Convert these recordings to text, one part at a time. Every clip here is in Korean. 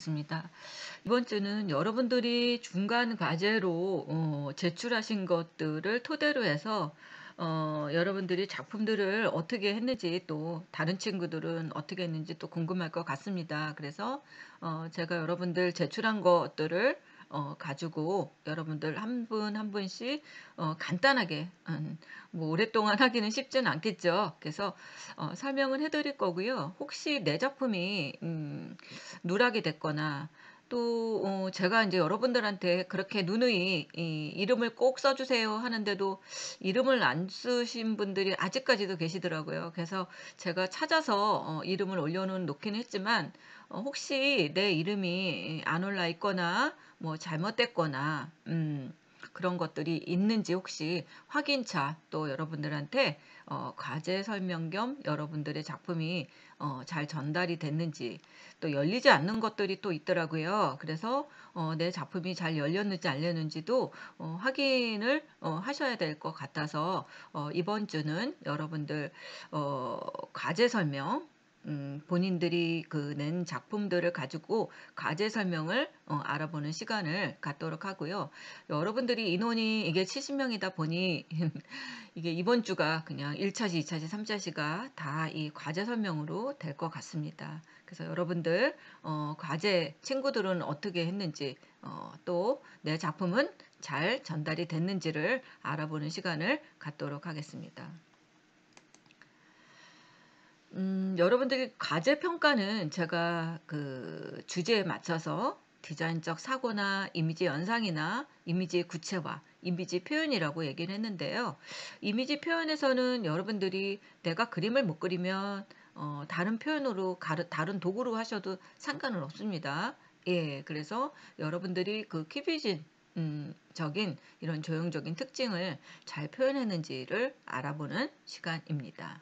습니다. 이번 주는 여러분들이 중간 과제로 제출하신 것들을 토대로 해서 여러분들이 작품들을 어떻게 했는지, 또 다른 친구들은 어떻게 했는지 또 궁금할 것 같습니다. 그래서 제가 여러분들 제출한 것들을 가지고 여러분들 한 분 한 분씩 간단하게, 뭐 오랫동안 하기는 쉽지는 않겠죠. 그래서 설명을 해 드릴 거고요. 혹시 내 작품이 누락이 됐거나, 또 제가 이제 여러분들한테 그렇게 누누이 이 "이름을 꼭 써 주세요." 하는데도 이름을 안 쓰신 분들이 아직까지도 계시더라고요. 그래서 제가 찾아서 이름을 놓기는 했지만, 혹시 내 이름이 안 올라 있거나 뭐 잘못됐거나 그런 것들이 있는지 혹시 확인차 또 여러분들한테 과제 설명 겸 여러분들의 작품이 잘 전달이 됐는지, 또 열리지 않는 것들이 또 있더라고요. 그래서 내 작품이 잘 열렸는지 안 열렸는지도 확인을 하셔야 될 것 같아서, 이번 주는 여러분들 과제 설명, 본인들이 그 낸 작품들을 가지고 과제 설명을 알아보는 시간을 갖도록 하고요. 여러분들이 인원이 이게 70 명이다 보니 이게 이번 주가 그냥 1 차시, 2 차시, 3 차시가 다 이 과제 설명으로 될 것 같습니다. 그래서 여러분들 과제 친구들은 어떻게 했는지, 또 내 작품은 잘 전달이 됐는지를 알아보는 시간을 갖도록 하겠습니다. 여러분들이 과제 평가는 제가 그 주제에 맞춰서 디자인적 사고나 이미지 연상이나 이미지의 구체화, 이미지 표현이라고 얘기를 했는데요. 이미지 표현에서는 여러분들이 내가 그림을 못 그리면 다른 표현으로 다른 도구로 하셔도 상관은 없습니다. 예, 그래서 여러분들이 그 키비진 적인 이런 조형적인 특징을 잘 표현했는지를 알아보는 시간입니다.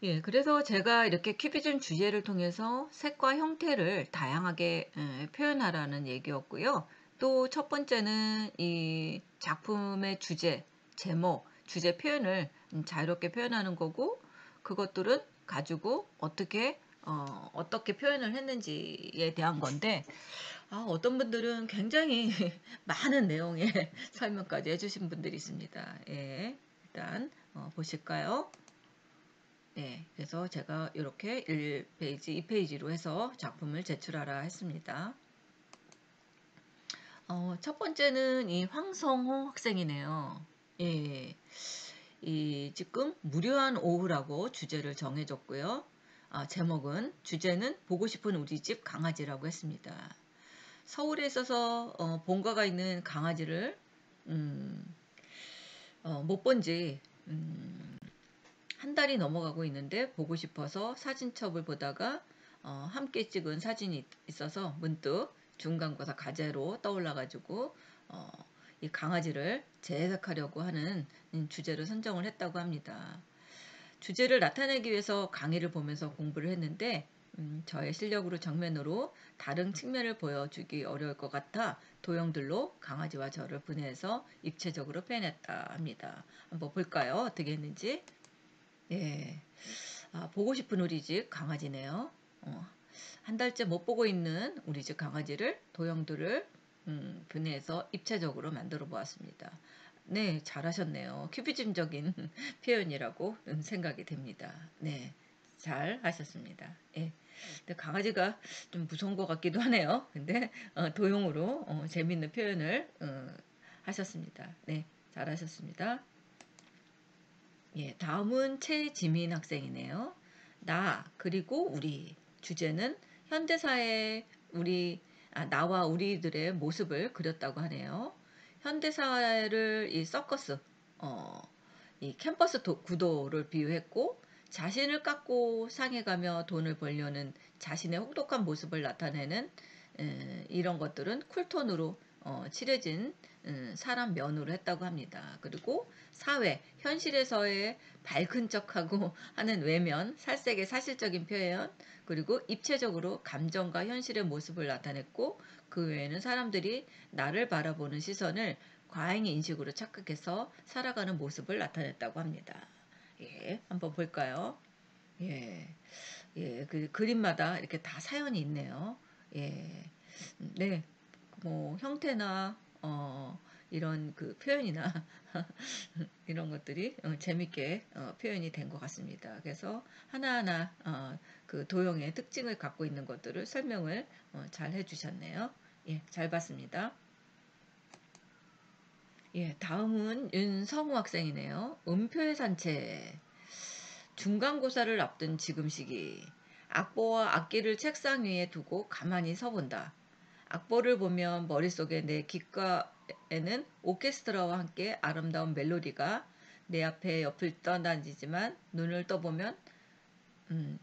예. 그래서 제가 이렇게 큐비즘 주제를 통해서 색과 형태를 다양하게 표현하라는 얘기였고요. 또 첫 번째는 이 작품의 주제, 제목, 주제 표현을 자유롭게 표현하는 거고, 그것들은 가지고 어떻게 표현을 했는지에 대한 건데, 어떤 분들은 굉장히 많은 내용의 설명까지 해 주신 분들이 있습니다. 예. 일단 보실까요? 네. 그래서 제가 이렇게 1페이지, 2페이지로 해서 작품을 제출하라 했습니다. 첫 번째는 이 황성호 학생이네요. 예. 이 지금 무료한 오후라고 주제를 정해 줬고요. 제목은, 주제는 보고 싶은 우리 집 강아지라고 했습니다. 서울에 있어서 본가가 있는 강아지를 음 못 본지 한 달이 넘어가고 있는데, 보고 싶어서 사진첩을 보다가 함께 찍은 사진이 있어서 문득 중간고사 과제로 떠올라 가지고 어 이 강아지를 재해석하려고 하는 주제를 선정을 했다고 합니다. 주제를 나타내기 위해서 강의를 보면서 공부를 했는데, 저의 실력으로 정면으로 다른 측면을 보여주기 어려울 것 같아 도형들로 강아지와 저를 분해해서 입체적으로 표현했다 합니다. 한번 볼까요? 어떻게 했는지. 예. 보고 싶은 우리 집 강아지네요. 어, 한 달째 못 보고 있는 우리 집 강아지를 도형들을 분해해서 입체적으로 만들어 보았습니다. 네, 잘하셨네요. 큐비즘적인 표현이라고 생각이 됩니다. 네, 잘 하셨습니다. 예. 근데 강아지가 좀 무서운 것 같기도 하네요. 근데 도형으로 재밌는 표현을 하셨습니다. 네, 잘하셨습니다. 예, 다음은 최지민 학생이네요. 나 그리고 우리. 주제는 현대사의 나와 우리들의 모습을 그렸다고 하네요. 현대사를 이 서커스, 어, 이 캠퍼스 구도를 비유했고, 자신을 깎고 상해가며 돈을 벌려는 자신의 혹독한 모습을 나타내는 이런 것들은 쿨톤으로 칠해진 사람 면으로 했다고 합니다. 그리고 사회, 현실에서의 밝은 척하고 하는 외면, 살색의 사실적인 표현, 그리고 입체적으로 감정과 현실의 모습을 나타냈고, 그 외에는 사람들이 나를 바라보는 시선을 과잉 인식으로 착각해서 살아가는 모습을 나타냈다고 합니다. 예, 한번 볼까요? 예. 예, 그 그림마다 이렇게 다 사연이 있네요. 예. 네. 뭐 형태나 이런 그 표현이나 이런 것들이 재밌게 표현이 된 것 같습니다. 그래서 하나하나 그 도형의 특징을 갖고 있는 것들을 설명을 잘 해주셨네요. 예, 잘 봤습니다. 예, 다음은 윤성우 학생이네요. 음표의 산책. 중간고사를 앞둔 지금 시기. 악보와 악기를 책상 위에 두고 가만히 서본다. 악보를 보면 머릿속에 내 귓가에는 오케스트라와 함께 아름다운 멜로디가 내 앞에 옆을 떠다니지만 눈을 떠보면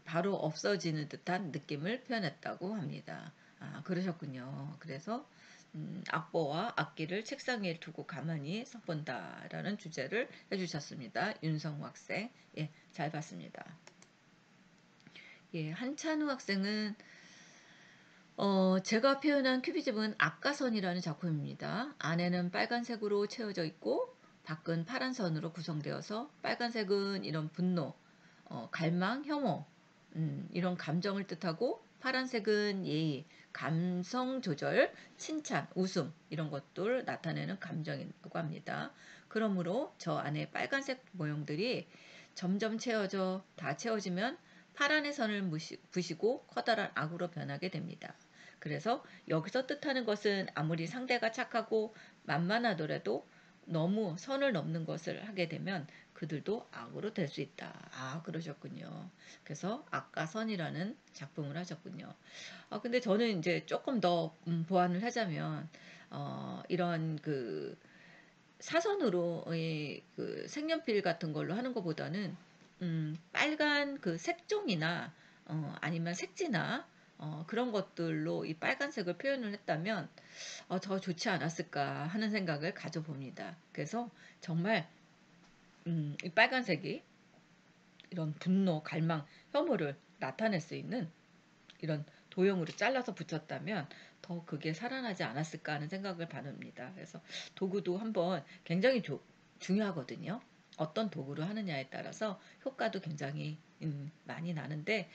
바로 없어지는 듯한 느낌을 표현했다고 합니다. 아, 그러셨군요. 그래서 악보와 악기를 책상 위에 두고 가만히 서본다라는 주제를 해주셨습니다. 윤성우 학생. 예, 잘 봤습니다. 예, 한찬우 학생은 제가 표현한 큐비즘은 악가선이라는 작품입니다. 안에는 빨간색으로 채워져 있고 밖은 파란 선으로 구성되어서 빨간색은 이런 분노, 갈망, 혐오 이런 감정을 뜻하고 파란색은 예의, 감성 조절, 칭찬, 웃음 이런 것들 나타내는 감정이라고 합니다. 그러므로 저 안에 빨간색 모형들이 점점 채워져 다 채워지면 파란의 선을 부시고 커다란 악으로 변하게 됩니다. 그래서 여기서 뜻하는 것은 아무리 상대가 착하고 만만하더라도 너무 선을 넘는 것을 하게 되면 그들도 악으로 될 수 있다. 아, 그러셨군요. 그래서 악과 선이라는 작품을 하셨군요. 근데 저는 이제 조금 더 보완을 하자면 이런 그 사선으로 그 색연필 같은 걸로 하는 것보다는 빨간 그 색종이나 아니면 색지나 그런 것들로 이 빨간색을 표현을 했다면 더 좋지 않았을까 하는 생각을 가져봅니다. 그래서 정말 이 빨간색이 이런 분노, 갈망, 혐오를 나타낼 수 있는 이런 도형으로 잘라서 붙였다면 더 그게 살아나지 않았을까 하는 생각을 받습니다. 그래서 도구도 한번 굉장히 중요하거든요. 어떤 도구로 하느냐에 따라서 효과도 굉장히 많이 나는데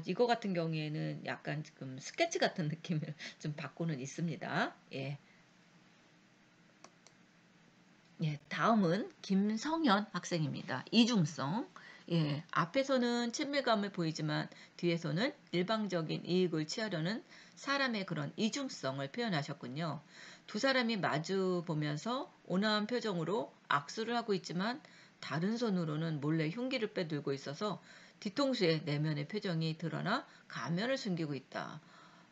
이거 같은 경우에는 약간 지금 스케치 같은 느낌을 좀 받고는 있습니다. 예. 예, 다음은 김성현 학생입니다. 이중성. 예, 앞에서는 친밀감을 보이지만 뒤에서는 일방적인 이익을 취하려는 사람의 그런 이중성을 표현하셨군요. 두 사람이 마주 보면서 온화한 표정으로 악수를 하고 있지만 다른 손으로는 몰래 흉기를 빼들고 있어서 뒤통수에 내면의 표정이 드러나 가면을 숨기고 있다.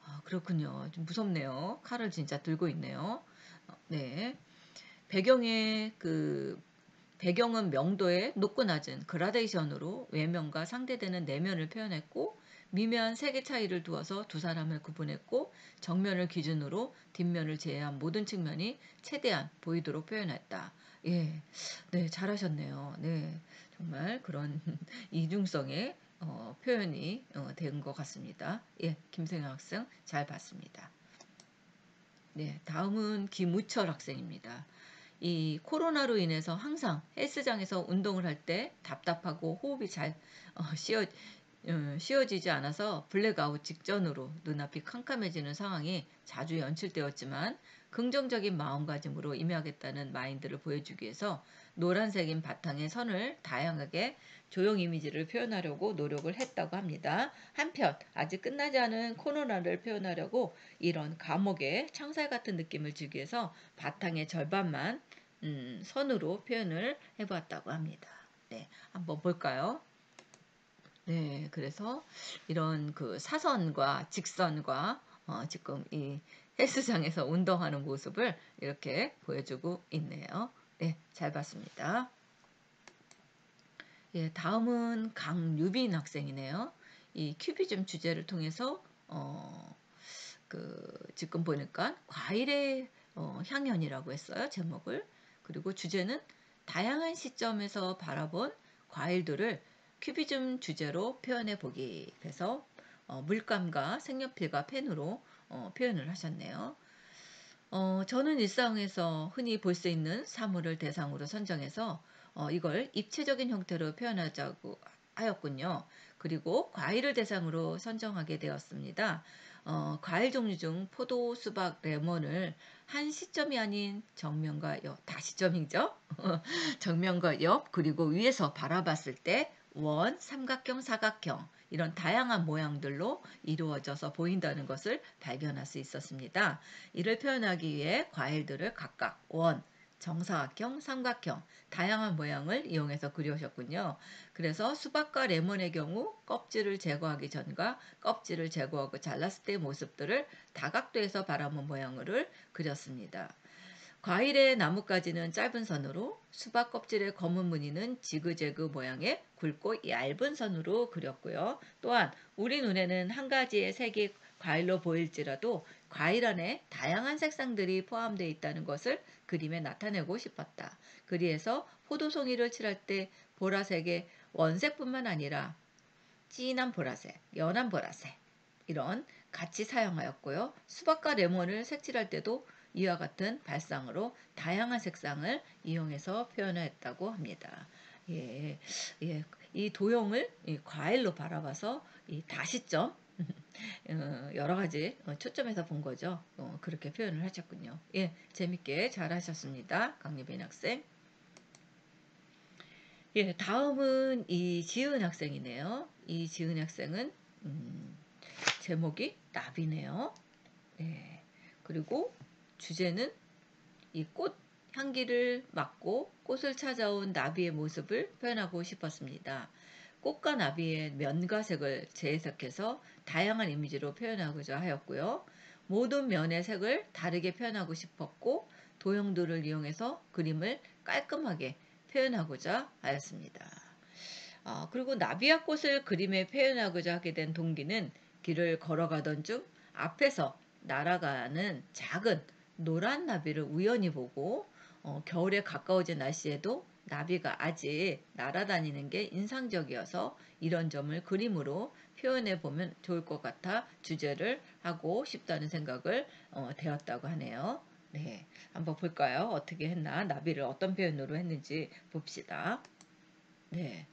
아, 그렇군요. 좀 무섭네요. 칼을 진짜 들고 있네요. 네. 배경의 그 배경은 명도의 높고 낮은 그라데이션으로 외면과 상대되는 내면을 표현했고 미묘한 색의 차이를 두어서 두 사람을 구분했고 정면을 기준으로 뒷면을 제외한 모든 측면이 최대한 보이도록 표현했다. 예, 네, 잘하셨네요. 네, 정말 그런 이중성의 표현이 된 것 같습니다. 예, 김생현 학생 잘 봤습니다. 네, 다음은 김우철 학생입니다. 이 코로나로 인해서 항상 헬스장에서 운동을 할 때 답답하고 호흡이 잘 쉬어지지 않아서 블랙아웃 직전으로 눈앞이 캄캄해지는 상황이 자주 연출되었지만 긍정적인 마음가짐으로 임하겠다는 마인드를 보여주기 위해서 노란색인 바탕의 선을 다양하게 조형 이미지를 표현하려고 노력을 했다고 합니다. 한편 아직 끝나지 않은 코로나를 표현하려고 이런 감옥의 창살 같은 느낌을 주기 위해서 바탕의 절반만 선으로 표현을 해보았다고 합니다. 네, 한번 볼까요? 네, 그래서 이런 그 사선과 직선과 지금 이 헬스장에서 운동하는 모습을 이렇게 보여주고 있네요. 네, 잘 봤습니다. 예, 다음은 강유빈 학생이네요. 이 큐비즘 주제를 통해서 그 지금 보니까 과일의 향연이라고 했어요. 제목을. 그리고 주제는 다양한 시점에서 바라본 과일들을 큐비즘 주제로 표현해 보기. 그래서 물감과 색연필과 펜으로 표현을 하셨네요. 저는 일상에서 흔히 볼 수 있는 사물을 대상으로 선정해서 이걸 입체적인 형태로 표현하자고 하였군요. 그리고 과일을 대상으로 선정하게 되었습니다. 과일 종류 중 포도, 수박, 레몬을 한 시점이 아닌 정면과 옆, 다시점이죠. 정면과 옆, 그리고 위에서 바라봤을 때 원, 삼각형, 사각형 이런 다양한 모양들로 이루어져서 보인다는 것을 발견할 수 있었습니다. 이를 표현하기 위해 과일들을 각각 원, 정사각형, 삼각형, 다양한 모양을 이용해서 그려오셨군요. 그래서 수박과 레몬의 경우 껍질을 제거하기 전과 껍질을 제거하고 잘랐을 때의 모습들을 다각도에서 바라본 모양을 그렸습니다. 과일의 나뭇가지는 짧은 선으로, 수박 껍질의 검은 무늬는 지그재그 모양의 굵고 얇은 선으로 그렸고요. 또한 우리 눈에는 한 가지의 색이 과일로 보일지라도 과일 안에 다양한 색상들이 포함되어 있다는 것을 그림에 나타내고 싶었다. 그리해서 포도송이를 칠할 때 보라색의 원색뿐만 아니라 진한 보라색, 연한 보라색 이런 같이 사용하였고요. 수박과 레몬을 색칠할 때도 이와 같은 발상으로 다양한 색상을 이용해서 표현했다고 합니다. 예, 예, 이 도형을 이 과일로 바라봐서 이 다시점 여러 가지 초점에서 본 거죠. 그렇게 표현을 하셨군요. 예, 재밌게 잘 하셨습니다. 강예빈 학생. 예, 다음은 이지은 학생이네요. 이지은 학생은 제목이 나비네요. 네. 그리고 주제는 이 꽃 향기를 맡고 꽃을 찾아온 나비의 모습을 표현하고 싶었습니다. 꽃과 나비의 면과 색을 재해석해서 다양한 이미지로 표현하고자 하였고요. 모든 면의 색을 다르게 표현하고 싶었고 도형들을 이용해서 그림을 깔끔하게 표현하고자 하였습니다. 그리고 나비와 꽃을 그림에 표현하고자 하게 된 동기는 길을 걸어가던 중 앞에서 날아가는 작은 노란 나비를 우연히 보고 겨울에 가까워진 날씨에도 나비가 아직 날아다니는 게 인상적이어서 이런 점을 그림으로 표현해 보면 좋을 것 같아 주제를 하고 싶다는 생각을 되었다고 하네요. 네, 한번 볼까요? 어떻게 했나? 나비를 어떤 표현으로 했는지 봅시다. 네.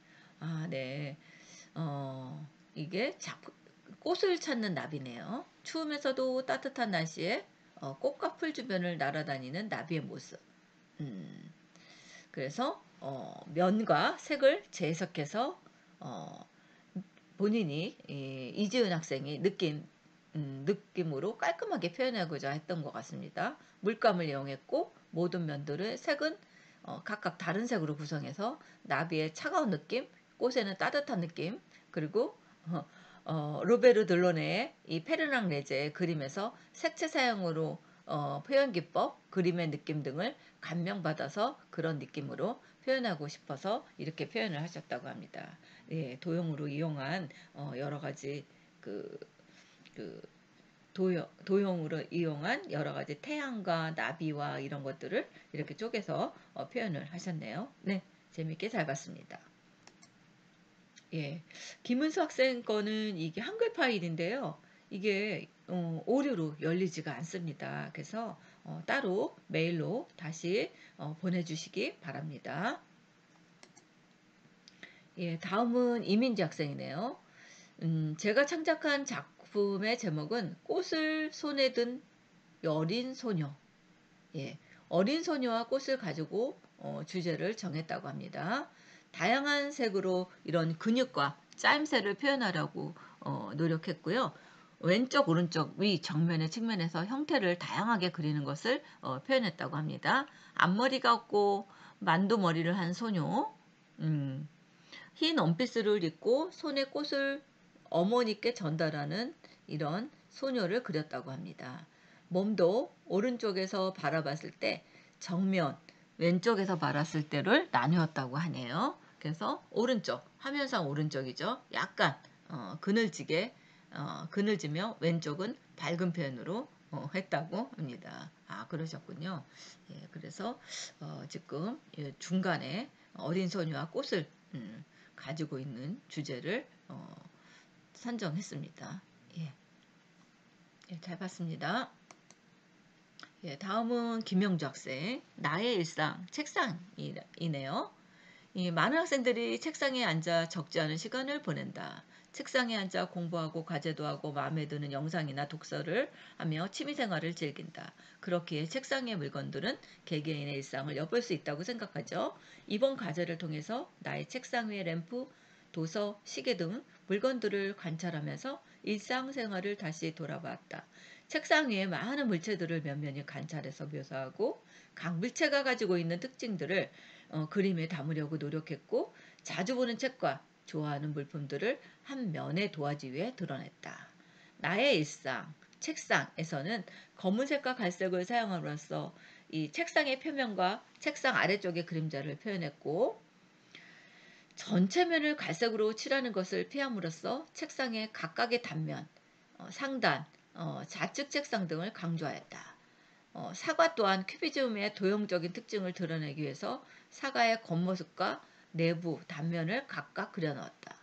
네. 이게 꽃을 찾는 나비네요. 추우면서도 따뜻한 날씨에 꽃과 풀 주변을 날아다니는 나비의 모습. 음, 그래서 면과 색을 재해석해서 어, 본인이 이지은 학생이 느낌으로 깔끔하게 표현하고자 했던 것 같습니다. 물감을 이용했고 모든 면들의 색은 각각 다른 색으로 구성해서 나비의 차가운 느낌, 꽃에는 따뜻한 느낌, 그리고 로베르 들로네의 이 페르낭 레제의 그림에서 색채 사용으로 표현 기법, 그림의 느낌 등을 감명받아서 그런 느낌으로 표현하고 싶어서 이렇게 표현을 하셨다고 합니다. 예, 도형으로 이용한 여러 가지 그, 그 도형으로 이용한 여러 가지 태양과 나비와 이런 것들을 이렇게 쪼개서 표현을 하셨네요. 네, 재밌게 잘 봤습니다. 예, 김은수 학생 거는 이게 한글 파일인데요. 이게 오류로 열리지가 않습니다. 그래서 따로 메일로 다시 보내주시기 바랍니다. 예, 다음은 이민지 학생이네요. 제가 창작한 작품의 제목은 꽃을 손에 든 어린 소녀. 예, 어린 소녀와 꽃을 가지고 주제를 정했다고 합니다. 다양한 색으로 이런 근육과 짜임새를 표현하려고 노력했고요. 왼쪽, 오른쪽, 위, 정면의 측면에서 형태를 다양하게 그리는 것을 표현했다고 합니다. 앞머리가 없고 만두 머리를 한 소녀, 흰 원피스를 입고 손에 꽃을 어머니께 전달하는 이런 소녀를 그렸다고 합니다. 몸도 오른쪽에서 바라봤을 때 정면, 왼쪽에서 바랐을 때를 나누었다고 하네요. 그래서 오른쪽, 화면상 오른쪽이죠. 약간 그늘지게 그늘지며 왼쪽은 밝은 표현으로 했다고 합니다. 그러셨군요. 예, 그래서 지금 중간에 어린 소녀와 꽃을 가지고 있는 주제를 선정했습니다. 예, 예, 잘 봤습니다. 예, 다음은 김영주 학생. 나의 일상 책상이네요. 이 많은 학생들이 책상에 앉아 적지 않은 시간을 보낸다. 책상에 앉아 공부하고 과제도 하고 마음에 드는 영상이나 독서를 하며 취미생활을 즐긴다. 그렇기에 책상의 물건들은 개개인의 일상을 엿볼 수 있다고 생각하죠. 이번 과제를 통해서 나의 책상 위의 램프, 도서, 시계 등 물건들을 관찰하면서 일상생활을 다시 돌아봤다. 책상 위에 많은 물체들을 면면히 관찰해서 묘사하고 각 물체가 가지고 있는 특징들을 그림에 담으려고 노력했고 자주 보는 책과 좋아하는 물품들을 한 면에 도화지 위에 드러냈다. 나의 일상, 책상에서는 검은색과 갈색을 사용함으로써 이 책상의 표면과 책상 아래쪽의 그림자를 표현했고 전체 면을 갈색으로 칠하는 것을 피함으로써 책상의 각각의 단면, 상단, 좌측 책상 등을 강조하였다. 사과 또한 큐비즘의 도형적인 특징을 드러내기 위해서 사과의 겉모습과 내부 단면을 각각 그려넣었다.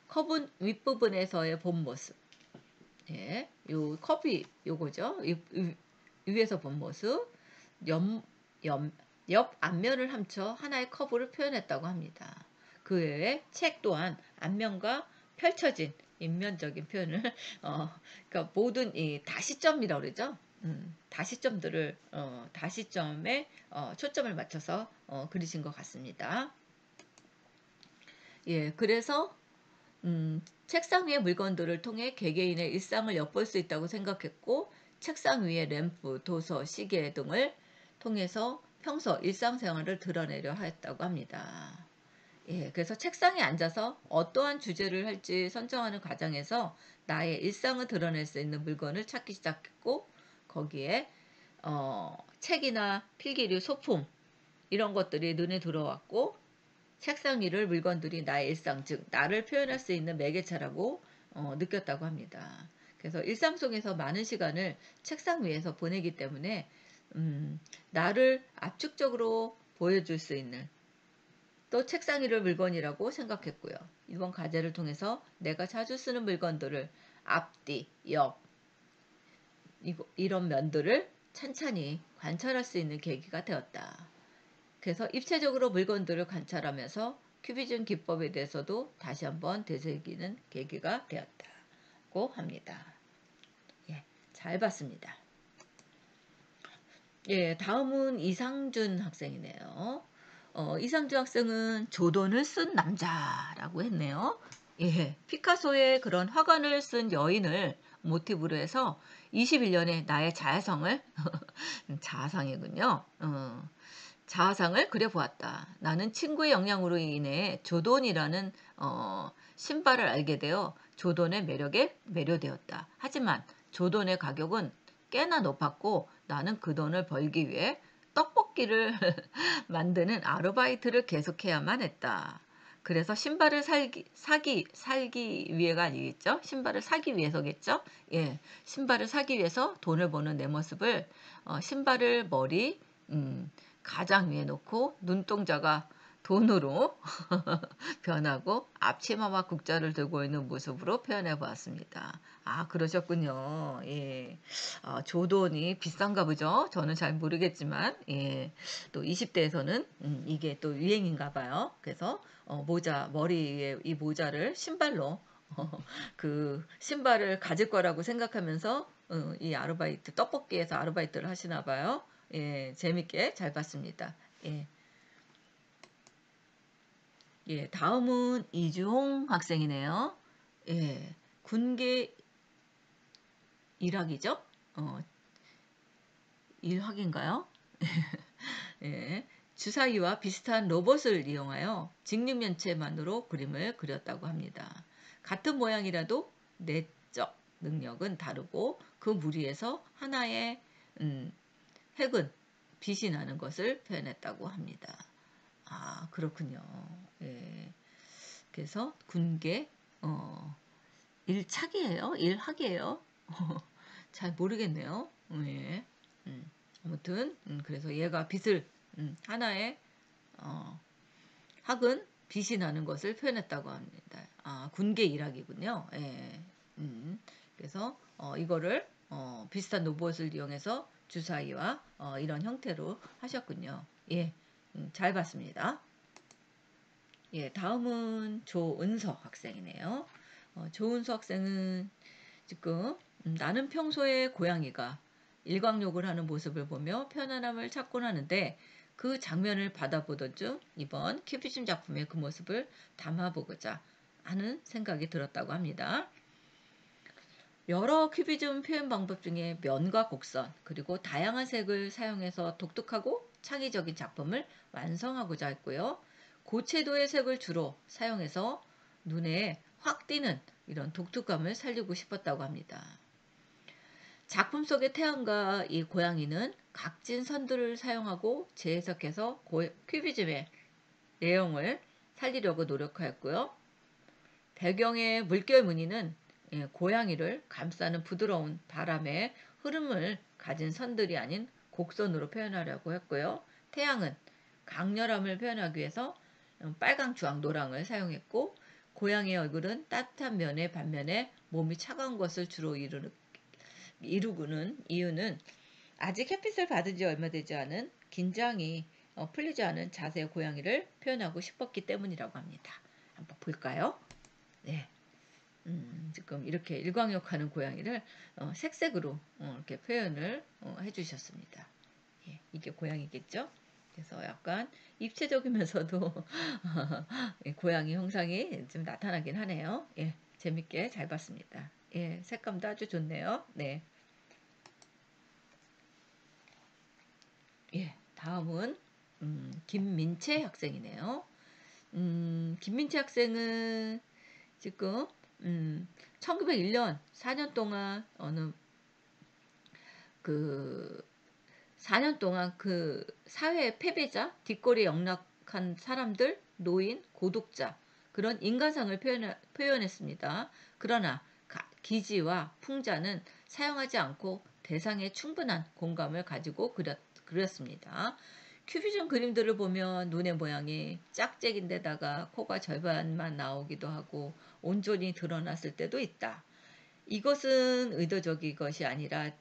컵은 윗부분에서의 본 모습. 예, 요 컵이 요거죠. 위에서 본 모습. 옆, 옆, 옆 앞면을 함쳐 하나의 컵으로 표현했다고 합니다. 그 외에 책 또한 앞면과 펼쳐진 인면적인 표현을 그러니까 모든 이 다시점이라고 그러죠. 다시점들을 다시점에 초점을 맞춰서 그리신 것 같습니다. 예, 그래서 책상 위의 물건들을 통해 개개인의 일상을 엿볼 수 있다고 생각했고 책상 위의 램프, 도서, 시계 등을 통해서 평소 일상생활을 드러내려 했다고 합니다. 예, 그래서 책상에 앉아서 어떠한 주제를 할지 선정하는 과정에서 나의 일상을 드러낼 수 있는 물건을 찾기 시작했고 거기에 책이나 필기류, 소품 이런 것들이 눈에 들어왔고 책상 위를 물건들이 나의 일상, 즉 나를 표현할 수 있는 매개체라고 느꼈다고 합니다. 그래서 일상 속에서 많은 시간을 책상 위에서 보내기 때문에 나를 압축적으로 보여줄 수 있는 또 책상 위를 물건이라고 생각했고요. 이번 과제를 통해서 내가 자주 쓰는 물건들을 앞뒤, 옆 이런 면들을 찬찬히 관찰할 수 있는 계기가 되었다. 그래서 입체적으로 물건들을 관찰하면서 큐비즘 기법에 대해서도 다시 한번 되새기는 계기가 되었다고 합니다. 예, 잘 봤습니다. 예, 다음은 이상준 학생이네요. 이상준 학생은 조던을 쓴 남자라고 했네요. 예, 피카소의 그런 화관을 쓴 여인을 모티브로 해서 21년에 나의 자아성을 자아상이군요. 자아상을 그려보았다. 나는 친구의 영향으로 인해 조던이라는 신발을 알게 되어 조던의 매력에 매료되었다. 하지만 조던의 가격은 꽤나 높았고 나는 그 돈을 벌기 위해 떡볶이를 만드는 아르바이트를 계속해야만 했다. 그래서 신발을 살기 위해가 아니겠죠? 신발을 사기 위해서겠죠? 예, 신발을 사기 위해서 돈을 버는 내 모습을 신발을 머리, 가장 위에 놓고 눈동자가 돈으로 변하고 앞치마와 국자를 들고 있는 모습으로 표현해 보았습니다. 아, 그러셨군요. 예. 조돈이 비싼가 보죠? 저는 잘 모르겠지만, 예. 또 20대에서는 이게 또 유행인가 봐요. 그래서 머리에 이 모자를 신발로 그 신발을 가질 거라고 생각하면서 이 아르바이트, 떡볶이에서 아르바이트를 하시나 봐요. 예, 재밌게 잘 봤습니다. 예. 예, 다음은 이주홍 학생이네요. 예, 군계 일학이죠? 일학인가요? 예, 주사위와 비슷한 로봇을 이용하여 직립면체만으로 그림을 그렸다고 합니다. 같은 모양이라도 내적 능력은 다르고 그 무리에서 하나의 핵은 빛이 나는 것을 표현했다고 합니다. 아, 그렇군요. 예. 그래서 군계 일착이에요? 일학이에요? 잘 모르겠네요. 예. 아무튼 그래서 얘가 빛을 하나의 학은 빛이 나는 것을 표현했다고 합니다. 아, 군계 일학이군요. 예. 그래서 이거를 비슷한 로봇을 이용해서 주사위와 이런 형태로 하셨군요. 예. 잘 봤습니다. 예, 다음은 조은석 학생이네요. 조은석 학생은 지금 나는 평소에 고양이가 일광욕을 하는 모습을 보며 편안함을 찾곤 하는데 그 장면을 받아보던 중 이번 큐비즘 작품의 그 모습을 담아보고자 하는 생각이 들었다고 합니다. 여러 큐비즘 표현 방법 중에 면과 곡선 그리고 다양한 색을 사용해서 독특하고 창의적인 작품을 완성하고자 했고요. 고채도의 색을 주로 사용해서 눈에 확 띄는 이런 독특감을 살리고 싶었다고 합니다. 작품 속의 태양과 이 고양이는 각진 선들을 사용하고 재해석해서 큐비즘의 내용을 살리려고 노력하였고요. 배경의 물결 무늬는 고양이를 감싸는 부드러운 바람의 흐름을 가진 선들이 아닌 곡선으로 표현하려고 했고요. 태양은 강렬함을 표현하기 위해서 빨강, 주황, 노랑을 사용했고 고양이의 얼굴은 따뜻한 면의 반면에 몸이 차가운 것을 주로 이루고는 이유는 아직 햇빛을 받은 지 얼마 되지 않은 긴장이 풀리지 않은 자세의 고양이를 표현하고 싶었기 때문이라고 합니다. 한번 볼까요? 네. 지금 이렇게 일광욕하는 고양이를 색색으로 이렇게 표현을 해주셨습니다. 예, 이게 고양이겠죠? 그래서 약간 입체적이면서도 고양이 형상이 좀 나타나긴 하네요. 예, 재밌게 잘 봤습니다. 예, 색감도 아주 좋네요. 네. 예, 다음은 김민채 학생이네요. 김민채 학생은 지금 1901년 4년 동안 그 4년 동안 그 사회의 패배자, 뒷골에 영락한 사람들, 노인, 고독자 그런 인간상을 표현했습니다. 그러나 기지와 풍자는 사용하지 않고 대상에 충분한 공감을 가지고 그렸습니다. 큐비즘 그림들을 보면 눈의 모양이 짝짝인데다가 코가 절반만 나오기도 하고 온전히 드러났을 때도 있다. 이것은 의도적인 것이 아니라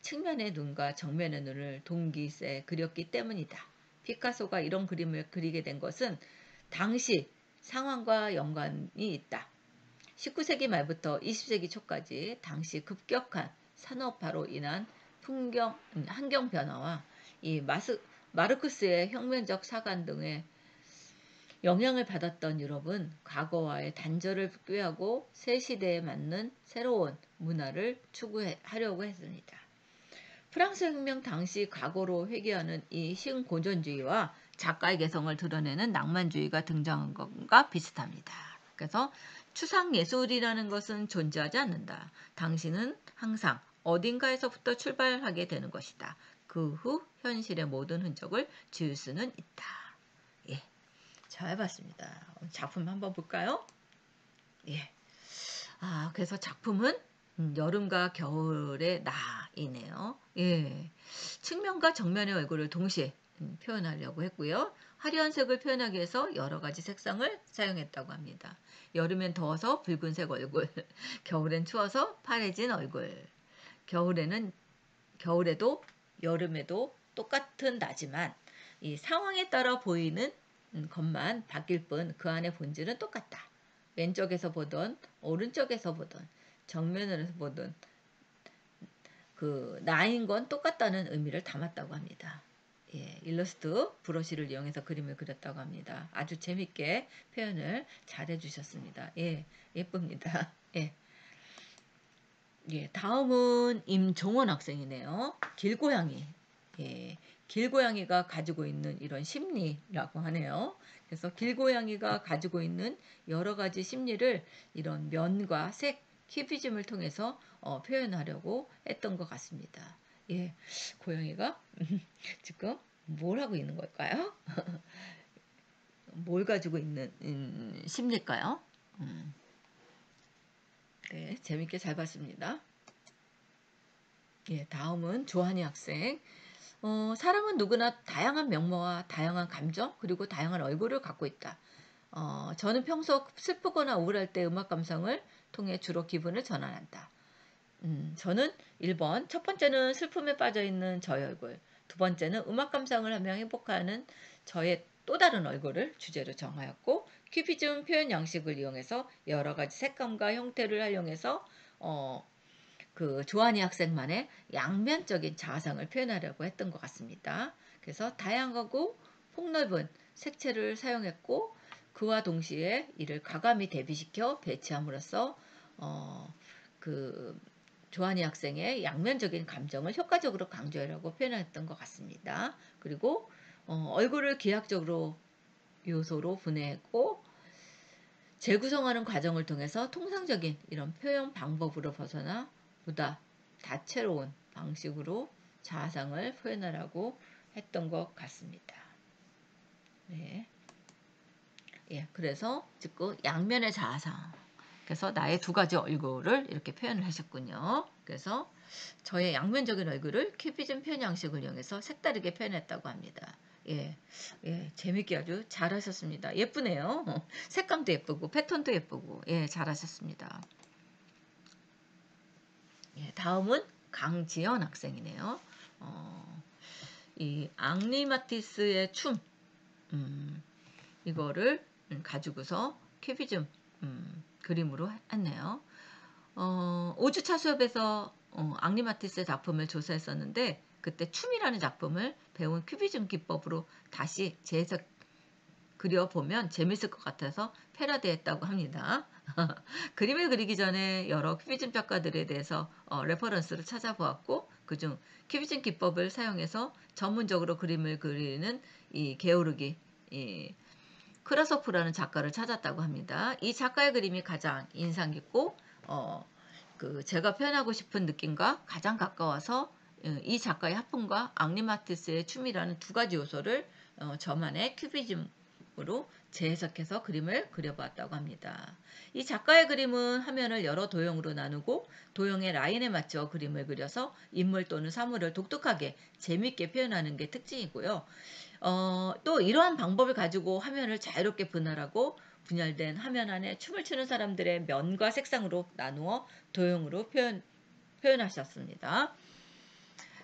측면의 눈과 정면의 눈을 동기세 그렸기 때문이다. 피카소가 이런 그림을 그리게 된 것은 당시 상황과 연관이 있다. 19세기 말부터 20세기 초까지 당시 급격한 산업화로 인한 환경 변화와 이 마르크스의 혁명적 사관 등의 영향을 받았던 유럽은 과거와의 단절을 꾀하고 새 시대에 맞는 새로운 문화를 추구하려고 했습니다. 프랑스 혁명 당시 과거로 회귀하는 이 신고전주의와 작가의 개성을 드러내는 낭만주의가 등장한 것과 비슷합니다. 그래서 추상예술이라는 것은 존재하지 않는다. 당신은 항상 어딘가에서부터 출발하게 되는 것이다. 그 후 현실의 모든 흔적을 지울 수는 있다. 예, 잘 봤습니다. 작품 한번 볼까요? 예. 그래서 작품은 여름과 겨울의 나이네요. 예. 측면과 정면의 얼굴을 동시에 표현하려고 했고요. 화려한 색을 표현하기 위해서 여러 가지 색상을 사용했다고 합니다. 여름엔 더워서 붉은색 얼굴, 겨울엔 추워서 파래진 얼굴. 겨울에도 여름에도 똑같은 나지만 이 상황에 따라 보이는 것만 바뀔 뿐 그 안의 본질은 똑같다. 왼쪽에서 보던 오른쪽에서 보던 정면에서 보던 그 나인 건 똑같다는 의미를 담았다고 합니다. 예, 일러스트 브러쉬를 이용해서 그림을 그렸다고 합니다. 아주 재밌게 표현을 잘 해주셨습니다. 예, 예쁩니다. 예. 예, 다음은 임종원 학생이네요. 길고양이. 예, 길고양이가 가지고 있는 이런 심리라고 하네요. 그래서 길고양이가 가지고 있는 여러 가지 심리를 이런 면과 색, 큐비즘을 통해서 표현하려고 했던 것 같습니다. 예, 고양이가 지금 뭘 하고 있는 걸까요? 뭘 가지고 있는 심리일까요? 네, 재밌게 잘 봤습니다. 예, 다음은 조한이 학생. 사람은 누구나 다양한 면모와 다양한 감정 그리고 다양한 얼굴을 갖고 있다. 저는 평소 슬프거나 우울할 때 음악 감상을 통해 주로 기분을 전환한다. 저는 1번 첫 번째는 슬픔에 빠져있는 저의 얼굴, 두 번째는 음악 감상을 하며 행복해하는 저의 또 다른 얼굴을 주제로 정하였고 큐비즘 표현 양식을 이용해서 여러 가지 색감과 형태를 활용해서 그 조한이 학생만의 양면적인 자아상을 표현하려고 했던 것 같습니다. 그래서 다양하고 폭넓은 색채를 사용했고 그와 동시에 이를 과감히 대비시켜 배치함으로써 그 조한이 학생의 양면적인 감정을 효과적으로 강조하려고 표현했던 것 같습니다. 그리고 얼굴을 기하학적으로 요소로 분해했고 재구성하는 과정을 통해서 통상적인 이런 표현 방법으로 벗어나 보다 다채로운 방식으로 자아상을 표현하라고 했던 것 같습니다. 네. 예, 그래서 즉 양면의 자아상. 그래서 나의 두 가지 얼굴을 이렇게 표현을 하셨군요. 그래서 저의 양면적인 얼굴을 큐비즘 표현 양식을 이용해서 색다르게 표현했다고 합니다. 예, 예, 재밌게 아주 잘하셨습니다. 예쁘네요. 색감도 예쁘고 패턴도 예쁘고, 예, 잘하셨습니다. 예, 다음은 강지연 학생이네요. 이 앙리마티스의 춤, 이거를 가지고서 큐비즘 그림으로 했네요. 5주차 수업에서 앙리마티스의 작품을 조사했었는데 그때 춤이라는 작품을 배운 큐비즘 기법으로 다시 재해석 그려보면 재밌을 것 같아서 패러디했다고 합니다. 그림을 그리기 전에 여러 큐비즘 작가들에 대해서 레퍼런스를 찾아보았고 그중 큐비즘 기법을 사용해서 전문적으로 그림을 그리는 이 게오르기 크라소프라는 작가를 찾았다고 합니다. 이 작가의 그림이 가장 인상 깊고 그 제가 표현하고 싶은 느낌과 가장 가까워서 이 작가의 하품과 앙리마티스의 춤이라는 두 가지 요소를 저만의 큐비즘으로 재해석해서 그림을 그려보았다고 합니다. 이 작가의 그림은 화면을 여러 도형으로 나누고 도형의 라인에 맞춰 그림을 그려서 인물 또는 사물을 독특하게 재밌게 표현하는 게 특징이고요. 또 이러한 방법을 가지고 화면을 자유롭게 분할하고 분열된 화면 안에 춤을 추는 사람들의 면과 색상으로 나누어 도형으로 표현하셨습니다.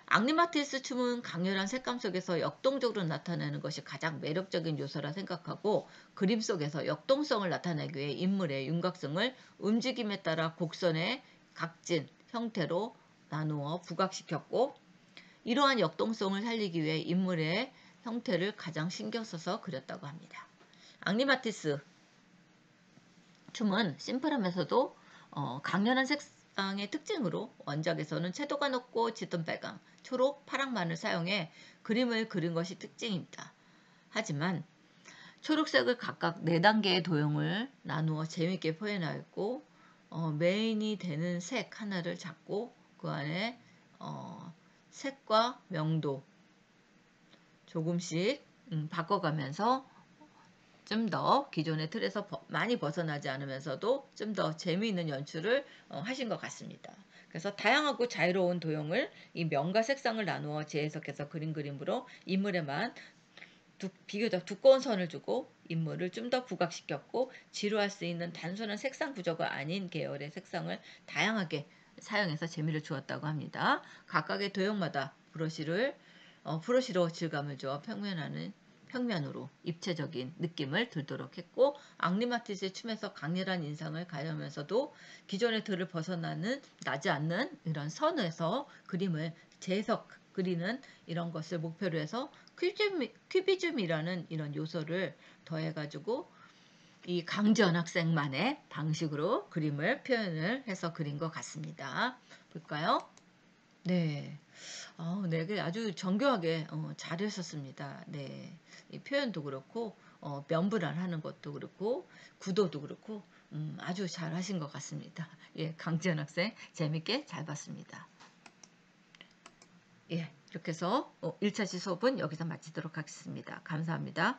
앙리마티스 춤은 강렬한 색감 속에서 역동적으로 나타내는 것이 가장 매력적인 요소라 생각하고 그림 속에서 역동성을 나타내기 위해 인물의 윤곽성을 움직임에 따라 곡선의 각진 형태로 나누어 부각시켰고 이러한 역동성을 살리기 위해 인물의 형태를 가장 신경 써서 그렸다고 합니다. 앙리마티스 춤은 심플하면서도 강렬한 색상의 특징으로 원작에서는 채도가 높고 짙은 빨강, 초록, 파랑만을 사용해 그림을 그린 것이 특징입니다. 하지만 초록색을 각각 4단계의 도형을 나누어 재밌게 표현하였고 메인이 되는 색 하나를 잡고 그 안에 색과 명도 조금씩 바꿔가면서 좀 더 기존의 틀에서 많이 벗어나지 않으면서도 좀 더 재미있는 연출을 하신 것 같습니다. 그래서 다양하고 자유로운 도형을 이 면과 색상을 나누어 재해석해서 그린 그림으로 인물에만 비교적 두꺼운 선을 주고 인물을 좀 더 부각시켰고 지루할 수 있는 단순한 색상 구조가 아닌 계열의 색상을 다양하게 사용해서 재미를 주었다고 합니다. 각각의 도형마다 브러쉬로 질감을 주어 평면으로 입체적인 느낌을 들도록 했고 앙리마티스의 춤에서 강렬한 인상을 가하면서도 기존의 틀을 나지 않는 이런 선에서 그림을 재해석 그리는 이런 것을 목표로 해서 큐비즘이라는 이런 요소를 더해가지고 이 강지연 학생만의 방식으로 그림을 표현을 해서 그린 것 같습니다. 볼까요? 네. 네, 아주 정교하게 잘하셨습니다. 네, 이 표현도 그렇고 면분할하는 것도 그렇고 구도도 그렇고 아주 잘하신 것 같습니다. 예, 강지연 학생 재밌게 잘 봤습니다. 예, 이렇게 해서 1차시 수업은 여기서 마치도록 하겠습니다. 감사합니다.